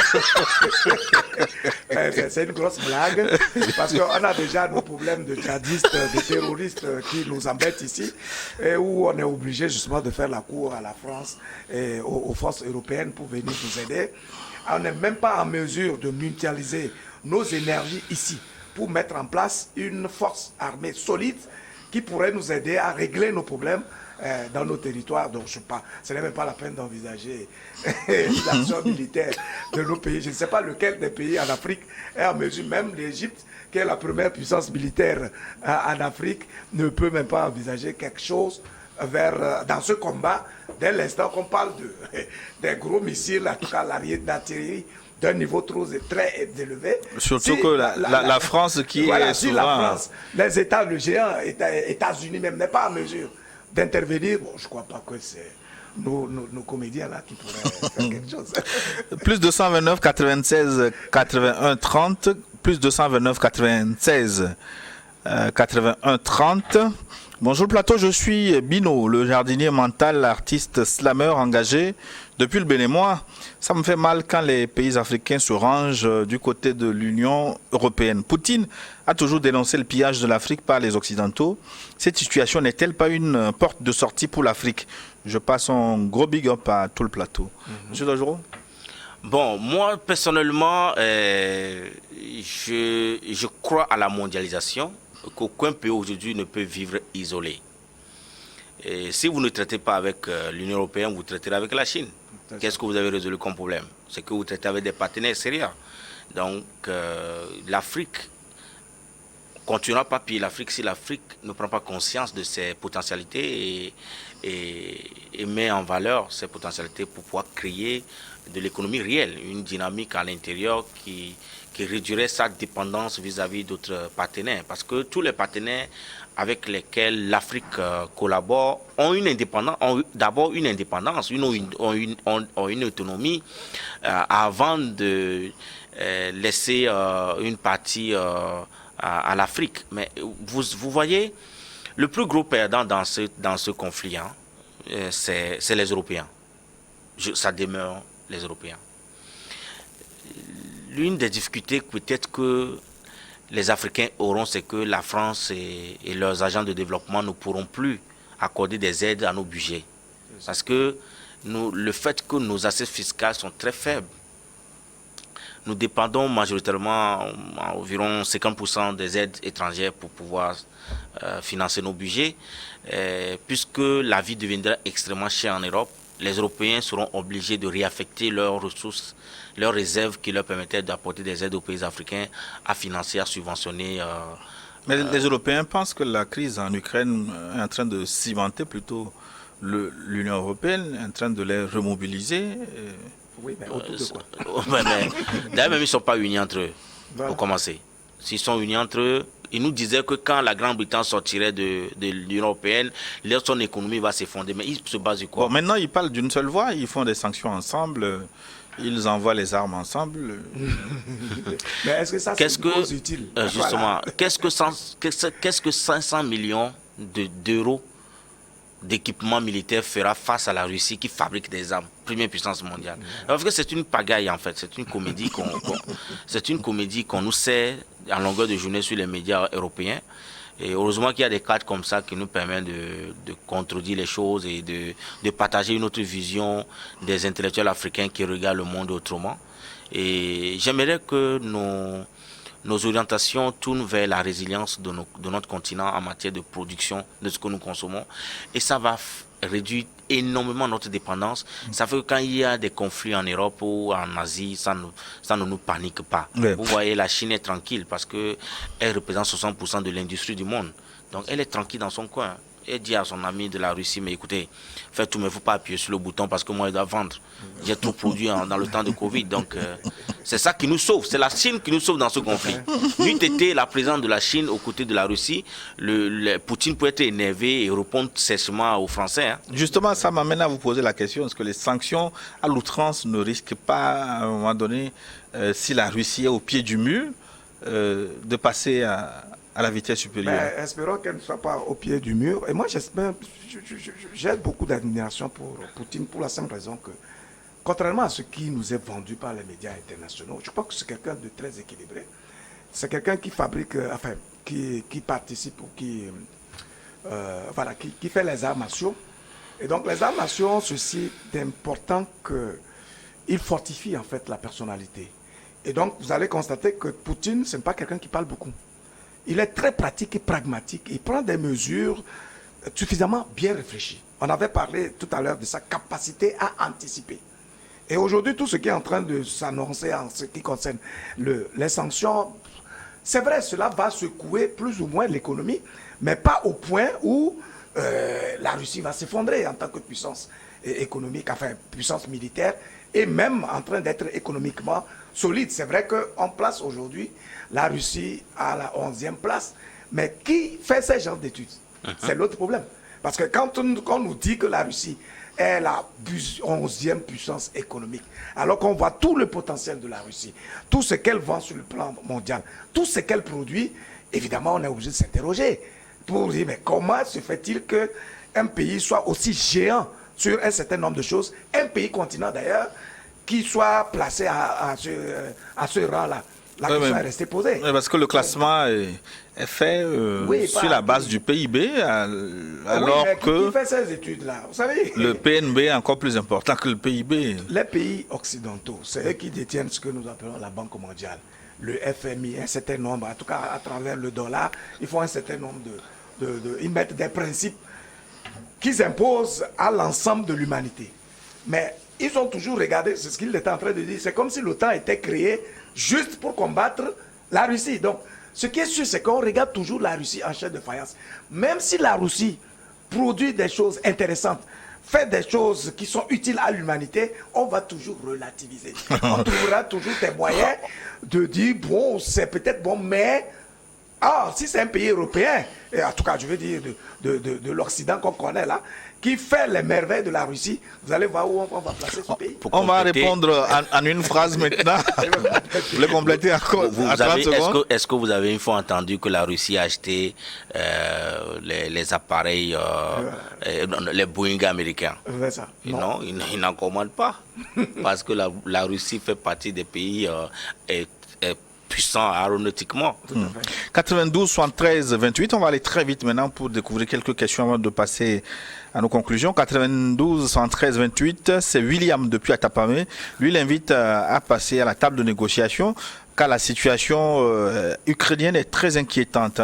C'est une grosse blague, parce qu'on a déjà nos problèmes de djihadistes, de terroristes qui nous embêtent ici, et où on est obligé justement de faire la cour à la France et aux forces européennes pour venir nous aider. On n'est même pas en mesure de mutualiser nos énergies ici pour mettre en place une force armée solide qui pourrait nous aider à régler nos problèmes dans nos territoires. Donc, ce n'est même pas la peine d'envisager l'action militaire de nos pays. Je ne sais pas lequel des pays en Afrique est en mesure, même l'Égypte, qui est la première puissance militaire en Afrique, ne peut même pas envisager quelque chose dans ce combat, dès l'instant qu'on parle des gros missiles, en tout cas l'artillerie, d'un niveau très élevé. Surtout que la France qui est si souvent... la France, les États, le géant, États-Unis même, n'est pas en mesure d'intervenir, bon, je ne crois pas que c'est nos comédiens là qui pourraient faire quelque chose. Plus 229, 96, 81, 30. Plus 229, 96, 81, 30. Bonjour le plateau, je suis Bino, le jardinier mental, artiste slammer engagé depuis le Bénin-Moi. Ça me fait mal quand les pays africains se rangent du côté de l'Union européenne. Poutine a toujours dénoncé le pillage de l'Afrique par les Occidentaux. Cette situation n'est-elle pas une porte de sortie pour l'Afrique? Je passe un gros big up à tout le plateau. Monsieur Dojoro? Bon, moi personnellement, je crois à la mondialisation, qu'aucun pays aujourd'hui ne peut vivre isolé. Et si vous ne traitez pas avec l'Union européenne, vous traiterez avec la Chine. Qu'est-ce que vous avez résolu comme problème? C'est que vous traitez avec des partenaires sérieux. Donc l'Afrique continuera pas à piller l'Afrique si l'Afrique ne prend pas conscience de ses potentialités et met en valeur ses potentialités pour pouvoir créer de l'économie réelle, une dynamique à l'intérieur qui réduirait sa dépendance vis-à-vis d'autres partenaires. Parce que tous les partenaires avec lesquels l'Afrique collabore ont une indépendance, d'abord une indépendance, ont une autonomie avant de laisser une partie à l'Afrique. Mais vous voyez, le plus gros perdant dans ce conflit, hein, c'est les Européens. Ça demeure les Européens. L'une des difficultés peut-être que les Africains auront, c'est que la France et leurs agents de développement ne pourront plus accorder des aides à nos budgets. Parce que le fait que nos assiettes fiscales sont très faibles, nous dépendons majoritairement à environ 50% des aides étrangères pour pouvoir financer nos budgets. Puisque la vie deviendra extrêmement chère en Europe, les Européens seront obligés de réaffecter leurs ressources, leurs réserves qui leur permettaient d'apporter des aides aux pays africains à financer, à subventionner. Mais les Européens pensent que la crise en Ukraine est en train de cimenter plutôt l'Union européenne, est en train de les remobiliser. Oui, mais autour de quoi? D'ailleurs, même ils ne sont pas unis entre eux, Voilà. pour commencer. S'ils sont unis entre eux, ils nous disaient que quand la Grande-Bretagne sortirait de l'Union européenne, son économie va s'effondrer. Mais ils se basent sur quoi? Bon, maintenant, ils parlent d'une seule voix, ils font des sanctions ensemble, ils envoient les armes ensemble. Mais est-ce que ça, c'est une cause utile? Justement, Voilà. qu'est-ce que 500 millions d'euros d'équipement militaire fera face à la Russie qui fabrique des armes, première puissance mondiale? Parce que c'est une pagaille en fait, c'est une comédie qu'on nous sert en longueur de journée sur les médias européens. Et heureusement qu'il y a des cadres comme ça qui nous permettent de contredire les choses et de partager une autre vision des intellectuels africains qui regardent le monde autrement. Et j'aimerais que nos orientations tournent vers la résilience de notre continent en matière de production de ce que nous consommons. Et ça va réduire énormément notre dépendance. Ça fait que quand il y a des conflits en Europe ou en Asie, ça ne nous panique pas. Ouais. Vous voyez, la Chine est tranquille parce qu'elle représente 60% de l'industrie du monde. Donc elle est tranquille dans son coin. Elle dit à son ami de la Russie, mais écoutez, faites tout, mais il ne faut pas appuyer sur le bouton parce que moi, je dois vendre. J'ai trop produit dans le temps de Covid. Donc, c'est ça qui nous sauve. C'est la Chine qui nous sauve dans ce conflit. N'eût été la présence de la Chine aux côtés de la Russie, Poutine peut être énervé et répondre sèchement aux Français. Hein. Justement, ça m'amène à vous poser la question, est-ce que les sanctions à l'outrance ne risquent pas, à un moment donné, si la Russie est au pied du mur, de passer à la vitesse supérieure? Mais espérons qu'elle ne soit pas au pied du mur. Et moi, j'espère, j'ai beaucoup d'admiration pour Poutine pour la simple raison que, contrairement à ce qui nous est vendu par les médias internationaux, je crois que c'est quelqu'un de très équilibré. C'est quelqu'un qui fabrique, enfin, qui participe ou qui fait les armes à chaud. Et donc, les armes à chaud ont ceci d'important qu'il fortifie en fait la personnalité. Et donc, vous allez constater que Poutine, ce n'est pas quelqu'un qui parle beaucoup. Il est très pratique et pragmatique. Il prend des mesures suffisamment bien réfléchies. On avait parlé tout à l'heure de sa capacité à anticiper. Et aujourd'hui, tout ce qui est en train de s'annoncer en ce qui concerne les sanctions, c'est vrai, cela va secouer plus ou moins l'économie, mais pas au point où la Russie va s'effondrer en tant que puissance économique, enfin puissance militaire, et même en train d'être économiquement solide. C'est vrai qu'on place aujourd'hui la Russie à la 11e place, mais qui fait ce genre d'études? C'est l'autre problème. Parce que quand on nous dit que la Russie est la 11e puissance économique, alors qu'on voit tout le potentiel de la Russie, tout ce qu'elle vend sur le plan mondial, tout ce qu'elle produit, évidemment on est obligé de s'interroger. pour dire, mais comment se fait-il qu'un pays soit aussi géant sur un certain nombre de choses, un pays continent d'ailleurs, qui soit placé à ce rang-là. La question est restée posée. Parce que le classement est fait sur la base du PIB, alors que qui fait ces études-là, vous savez, le PNB est encore plus important que le PIB. Les pays occidentaux, c'est eux qui détiennent ce que nous appelons la Banque mondiale. Le FMI, un certain nombre, en tout cas à travers le dollar, ils font un certain nombre ils mettent des principes qu'ils imposent à l'ensemble de l'humanité. Mais ils ont toujours regardé, c'est ce qu'il était en train de dire, c'est comme si l'OTAN était créé juste pour combattre la Russie. Donc, ce qui est sûr, c'est qu'on regarde toujours la Russie en chair de faïence. Même si la Russie produit des choses intéressantes, fait des choses qui sont utiles à l'humanité, on va toujours relativiser. On trouvera toujours des moyens de dire, bon, c'est peut-être bon, mais si c'est un pays européen, et en tout cas, je veux dire de l'Occident qu'on connaît là, qui fait les merveilles de la Russie, vous allez voir où on va placer ce pays. On va répondre en une phrase maintenant. Vous voulez compléter encore à 30 secondes? Est-ce que vous avez une fois entendu que la Russie a acheté les appareils, les Boeing américains? Ça. Non, ils n'en commandent pas. Parce que la Russie fait partie des pays puissants aéronautiquement. 92, 73, 28. On va aller très vite maintenant pour découvrir quelques questions avant de passer à nos conclusions. 92, 73, 28. C'est William depuis Atapamé. Lui, il invite à passer à la table de négociation car la situation ukrainienne est très inquiétante.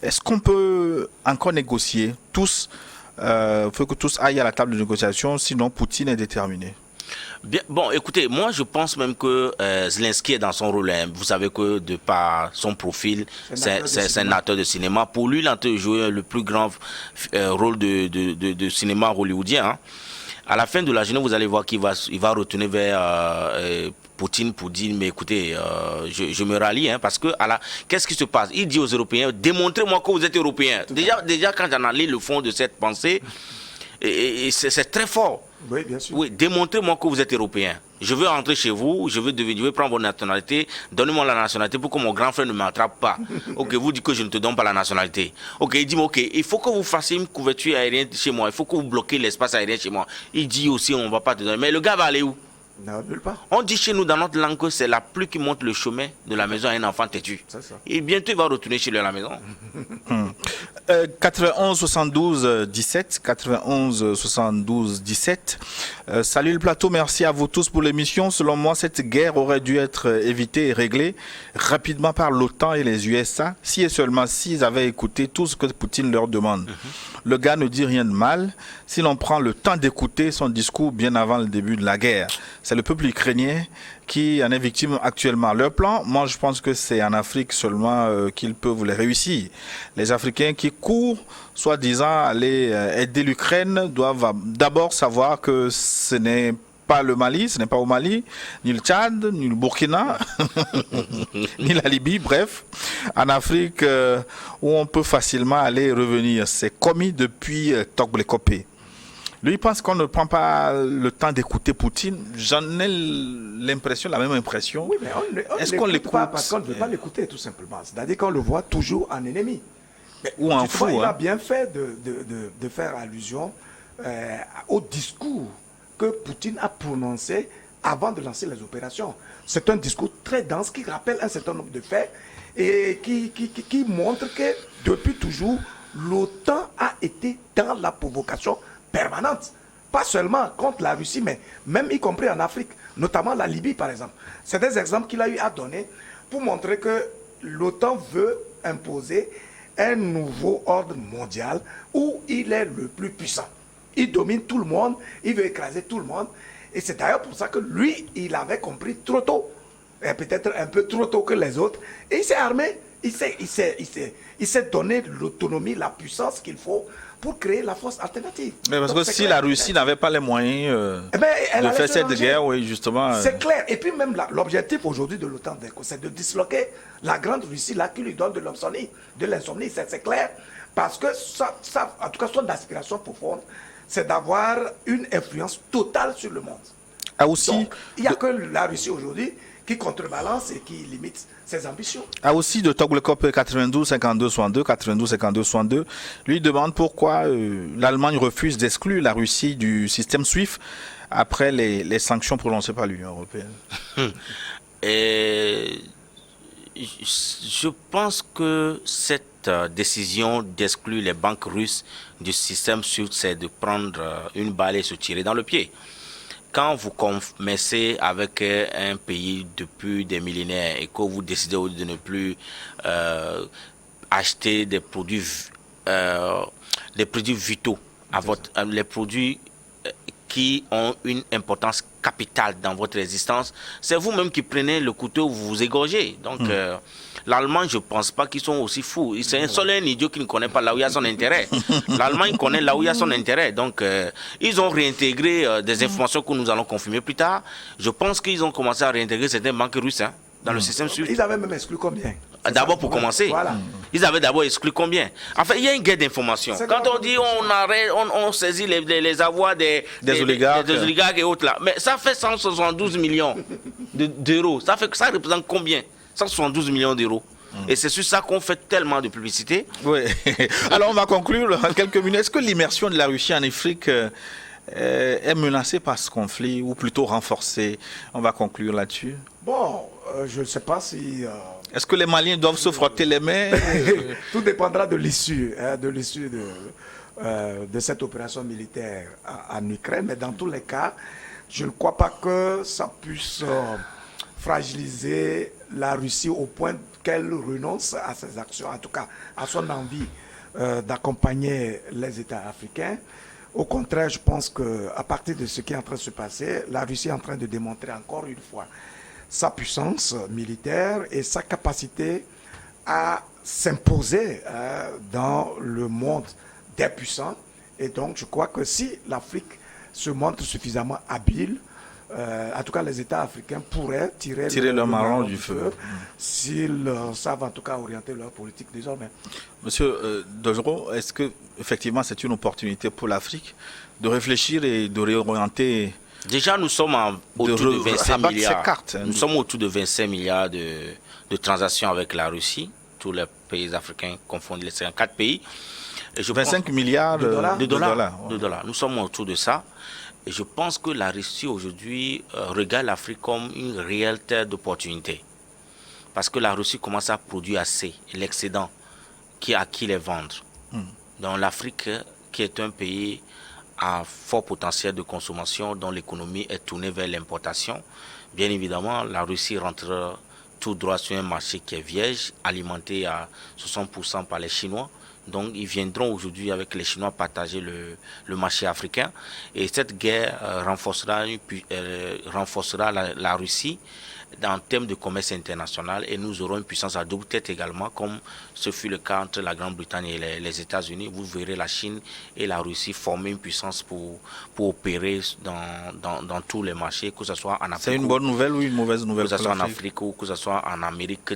Est-ce qu'on peut encore négocier tous? Il faut que tous aillent à la table de négociation, sinon Poutine est déterminé. Bien, bon, écoutez, moi je pense même que Zelensky est dans son rôle. Vous savez que de par son profil, c'est un acteur de cinéma. Pour lui, il a joué le plus grand rôle de cinéma hollywoodien. Hein. À la fin de la journée, vous allez voir qu'il va retourner vers Poutine pour dire, mais écoutez, je me rallie, hein, parce que qu'est-ce qui se passe? Il dit aux Européens, démontrez-moi que vous êtes Européens. Déjà, quand j'analyse le fond de cette pensée, c'est très fort. Oui, bien sûr. Oui, démontrez-moi que vous êtes européen. Je veux rentrer chez vous, je veux prendre votre nationalité, donnez-moi la nationalité pour que mon grand frère ne m'attrape pas. Ok, vous dites que je ne te donne pas la nationalité. Ok, il dit, ok, il faut que vous fassiez une couverture aérienne chez moi, il faut que vous bloquez l'espace aérien chez moi. Il dit aussi, on ne va pas te donner. Mais le gars va aller où? Non, nulle part. On dit chez nous, dans notre langue, que c'est la pluie qui monte le chemin de la maison à un enfant têtu. C'est ça. Et bientôt, il va retourner chez lui à la maison. 91 72 17 91 72 17. Salut le plateau, merci à vous tous pour l'émission. Selon moi, cette guerre aurait dû être évitée et réglée rapidement par l'OTAN et les USA, si et seulement s'ils avaient écouté tout ce que Poutine leur demande. Le gars ne dit rien de mal si l'on prend le temps d'écouter son discours bien avant le début de la guerre. C'est le peuple ukrainien qui en est victime actuellement. Leur plan, moi je pense que c'est en Afrique seulement qu'ils peuvent les réussir. Les Africains qui courent, soi-disant aller aider l'Ukraine, doivent d'abord savoir que ce n'est pas le Mali, ce n'est pas au Mali, ni le Tchad, ni le Burkina, ni la Libye, bref, en Afrique où on peut facilement aller et revenir. C'est commis depuis Togblekopé. Lui, il pense qu'on ne prend pas le temps d'écouter Poutine. J'en ai l'impression, la même impression. Oui, mais est-ce qu'on l'écoute pas parce qu'on ne veut pas l'écouter, tout simplement. C'est-à-dire qu'on le voit toujours en ennemi. Mais, ou en fou. Il a bien fait de faire allusion au discours que Poutine a prononcé avant de lancer les opérations. C'est un discours très dense qui rappelle un certain nombre de faits et qui montre que depuis toujours, l'OTAN a été dans la provocation permanente. Pas seulement contre la Russie, mais même y compris en Afrique, notamment la Libye par exemple. C'est des exemples qu'il a eu à donner pour montrer que l'OTAN veut imposer un nouveau ordre mondial où il est le plus puissant. Il domine tout le monde, il veut écraser tout le monde. Et c'est d'ailleurs pour ça que lui, il avait compris trop tôt, et peut-être un peu trop tôt que les autres, et il s'est armé, il s'est donné l'autonomie, la puissance qu'il faut pour créer la force alternative. Mais parce que si la Russie n'avait pas les moyens de faire cette guerre, oui, justement. C'est clair. Et puis même l'objectif aujourd'hui de l'OTAN, c'est de disloquer la grande Russie là qui lui donne de l'insomnie, c'est clair. Parce que ça, en tout cas, son aspiration profonde, c'est d'avoir une influence totale sur le monde. Ah, aussi. Donc, il n'y a que la Russie aujourd'hui qui contrebalance et qui limite ses ambitions. Ah, aussi de Toggle Cop 92 52 62 92 52 62, lui demande pourquoi l'Allemagne refuse d'exclure la Russie du système SWIFT après les sanctions prononcées par l'Union européenne. Et je pense que cette décision d'exclure les banques russes du système SWIFT, c'est de prendre une balle et se tirer dans le pied. Quand vous commercez avec un pays depuis des millénaires et que vous décidez de ne plus acheter des produits vitaux, les produits qui ont une importance capitale dans votre existence, c'est vous-même qui prenez le couteau, vous vous égorgez. Donc, l'Allemagne, je ne pense pas qu'ils sont aussi fous. C'est un idiot qui ne connaît pas là où il y a son intérêt. L'Allemagne connaît là où il y a son intérêt. Donc, ils ont réintégré des informations que nous allons confirmer plus tard. Je pense qu'ils ont commencé à réintégrer certaines banques russes dans le système SWIFT. Ils avaient même exclu combien? D'abord pour commencer, voilà. Ils avaient d'abord exclu combien? Enfin, il y a une guerre d'informations. Quand on dit on saisit les avoirs des oligarques et autres là, mais ça fait 172 millions d'euros. Ça représente combien? 172 millions d'euros. Et c'est sur ça qu'on fait tellement de publicité. Oui. Alors on va conclure en quelques minutes. Est-ce que l'immersion de la Russie en Afrique est menacée par ce conflit ou plutôt renforcée? On va conclure là-dessus. Bon, je ne sais pas si... Est-ce que les Maliens doivent se frotter les mains? Tout dépendra de l'issue de cette opération militaire en Ukraine. Mais dans tous les cas, je ne crois pas que ça puisse fragiliser la Russie au point qu'elle renonce à ses actions, en tout cas à son envie d'accompagner les États africains. Au contraire, je pense qu'à partir de ce qui est en train de se passer, la Russie est en train de démontrer encore une fois sa puissance militaire et sa capacité à s'imposer dans le monde des puissants. Et donc, je crois que si l'Afrique se montre suffisamment habile, en tout cas, les États africains pourraient tirer leur marron du feu s'ils savent en tout cas orienter leur politique désormais. Monsieur Dojoro, est-ce que effectivement c'est une opportunité pour l'Afrique de réfléchir et de réorienter? Déjà, nous sommes autour de 25 milliards. Cartes, nous sommes autour de 25 milliards de transactions avec la Russie, tous les pays africains confondus, les 54 pays. Et 25 milliards de dollars. Nous sommes autour de ça. Et je pense que la Russie aujourd'hui regarde l'Afrique comme une réelle terre d'opportunité. Parce que la Russie commence à produire assez, l'excédent, à qui les vendre. Donc l'Afrique, qui est un pays à fort potentiel de consommation, dont l'économie est tournée vers l'importation, bien évidemment, la Russie rentre tout droit sur un marché qui est vierge, alimenté à 60% par les Chinois. Donc, ils viendront aujourd'hui avec les Chinois partager le marché africain. Et cette guerre renforcera la Russie en termes de commerce international. Et nous aurons une puissance à double tête également, comme ce fut le cas entre la Grande-Bretagne et les États-Unis. Vous verrez la Chine et la Russie former une puissance pour opérer dans tous les marchés, que ce soit en Afrique. C'est une bonne nouvelle ou une mauvaise nouvelle? Que ce soit en Afrique ou que ce soit en Amérique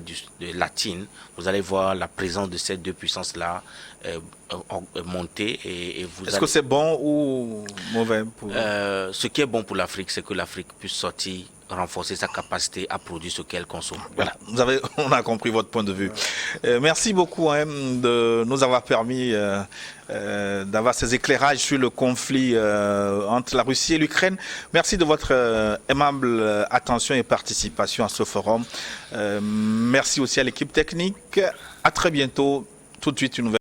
latine. Vous allez voir la présence de ces deux puissances-là monter. Est-ce que c'est bon ou mauvais pour... Ce qui est bon pour l'Afrique, c'est que l'Afrique puisse sortir, renforcer sa capacité à produire ce qu'elle consomme. Voilà, on a compris votre point de vue. Merci beaucoup de nous avoir permis d'avoir ces éclairages sur le conflit entre la Russie et l'Ukraine. Merci de votre aimable attention et participation à ce forum. Merci aussi à l'équipe technique. À très bientôt. Tout de suite, une nouvelle.